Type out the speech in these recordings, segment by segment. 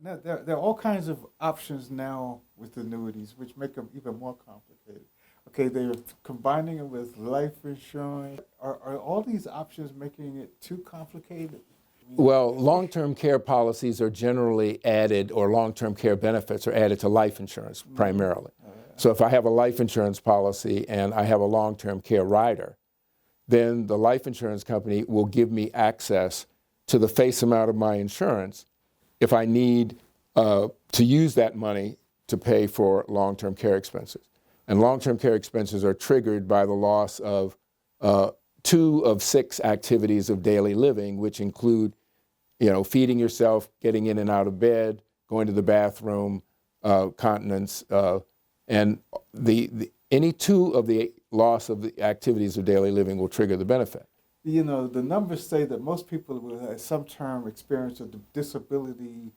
Now, there are all kinds of options now with annuities, which make them even more complicated. Okay, they're combining it with life insurance. Are all these options making it too complicated? Well, long-term care policies are generally added, or long-term care benefits are added to life insurance primarily. So if I have a life insurance policy and I have a long-term care rider, then the life insurance company will give me access to the face amount of my insurance if I need to use that money to pay for long-term care expenses. And long-term care expenses are triggered by the loss of 2 of 6 activities of daily living, which include, feeding yourself, getting in and out of bed, going to the bathroom, continence, and any 2 of the loss of the activities of daily living will trigger the benefit. The numbers say that most people will have some term experience of disability,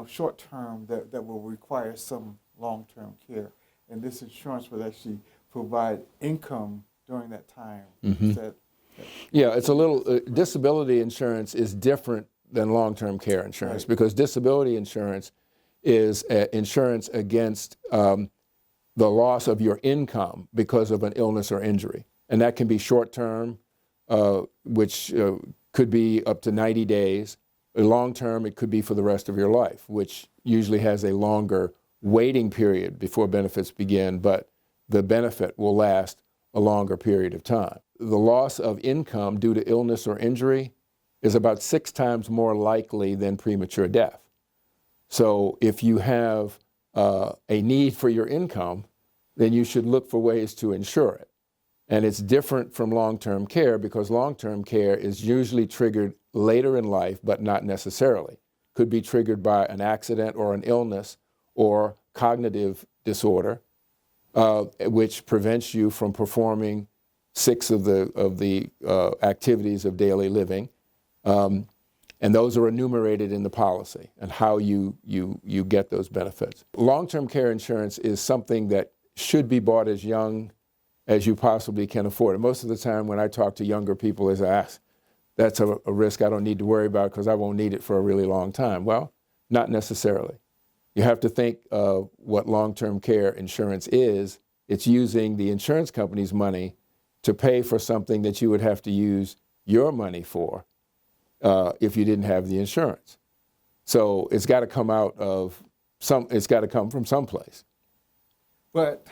short term, that will require some long-term care. And this insurance would actually provide income during that time. Mm-hmm. Yeah, it's a little, disability insurance is different than long-term care insurance, right? Because disability insurance is insurance against the loss of your income because of an illness or injury. And that can be short-term, which could be up to 90 days. Long-term, it could be for the rest of your life, which usually has a longer waiting period before benefits begin, but the benefit will last a longer period of time. The loss of income due to illness or injury is about 6 times more likely than premature death. So if you have a need for your income, then you should look for ways to insure it. And it's different from long-term care because long-term care is usually triggered later in life, but not necessarily. Could be triggered by an accident or an illness or cognitive disorder, which prevents you from performing 6 of the activities of daily living. And those are enumerated in the policy and how you get those benefits. Long-term care insurance is something that should be bought as young as you possibly can afford it. Most of the time when I talk to younger people, they say, that's a risk I don't need to worry about because I won't need it for a really long time. Well, not necessarily. You have to think of what long-term care insurance is. It's using the insurance company's money to pay for something that you would have to use your money for if you didn't have the insurance. So it's got to come it's got to come from someplace. But,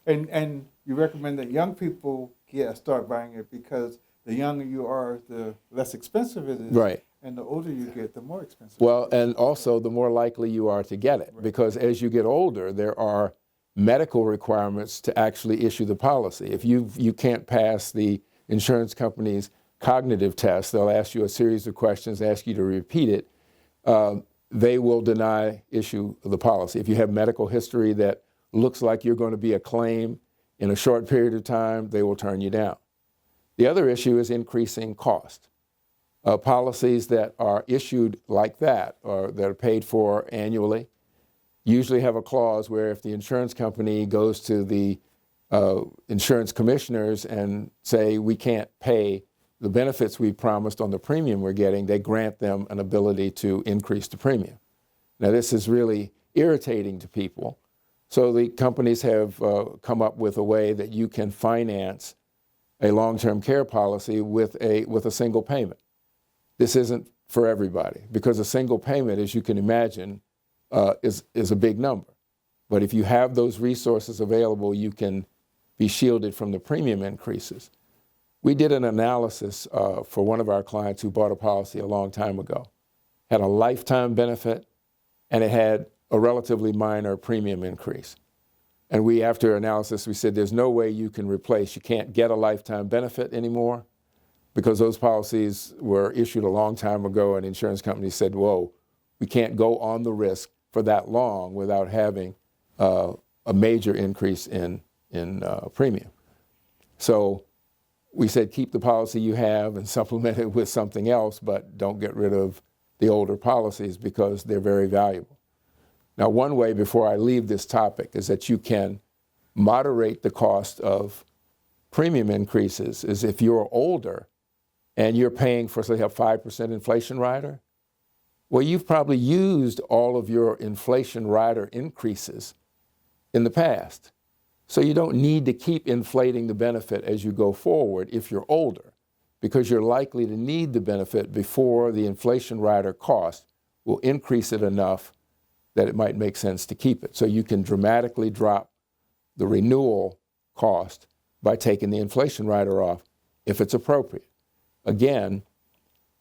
and you recommend that young people start buying it because the younger you are, the less expensive it is. Right. And the older you get, the more expensive Well, it is. and also the more likely you are to get it. Right. Because as you get older, there are medical requirements to actually issue the policy. If you can't pass the insurance company's cognitive test, they'll ask you a series of questions, ask you to repeat it. They will deny issue of the policy. If you have medical history that looks like you're going to be a claim in a short period of time, they will turn you down. The other issue is increasing cost. Policies that are issued like that, or that are paid for annually, usually have a clause where if the insurance company goes to the insurance commissioners and say we can't pay the benefits we promised on the premium we're getting, they grant them an ability to increase the premium. Now this is really irritating to people. So the companies have come up with a way that you can finance a long-term care policy with a single payment. This isn't for everybody because a single payment, as you can imagine, is a big number. But if you have those resources available, you can be shielded from the premium increases. We did an analysis for one of our clients who bought a policy a long time ago. Had a lifetime benefit, and it had a relatively minor premium increase. And after analysis, we said there's no way you can't get a lifetime benefit anymore because those policies were issued a long time ago and insurance companies said, whoa, we can't go on the risk for that long without having a major increase in premium. So we said keep the policy you have and supplement it with something else, but don't get rid of the older policies because they're very valuable. Now, one way before I leave this topic is that you can moderate the cost of premium increases is if you're older and you're paying for, say, a 5% inflation rider, Well, you've probably used all of your inflation rider increases in the past. So you don't need to keep inflating the benefit as you go forward if you're older, because you're likely to need the benefit before the inflation rider cost will increase it enough that it might make sense to keep it. So you can dramatically drop the renewal cost by taking the inflation rider off if it's appropriate. Again,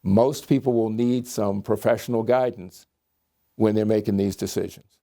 most people will need some professional guidance when they're making these decisions.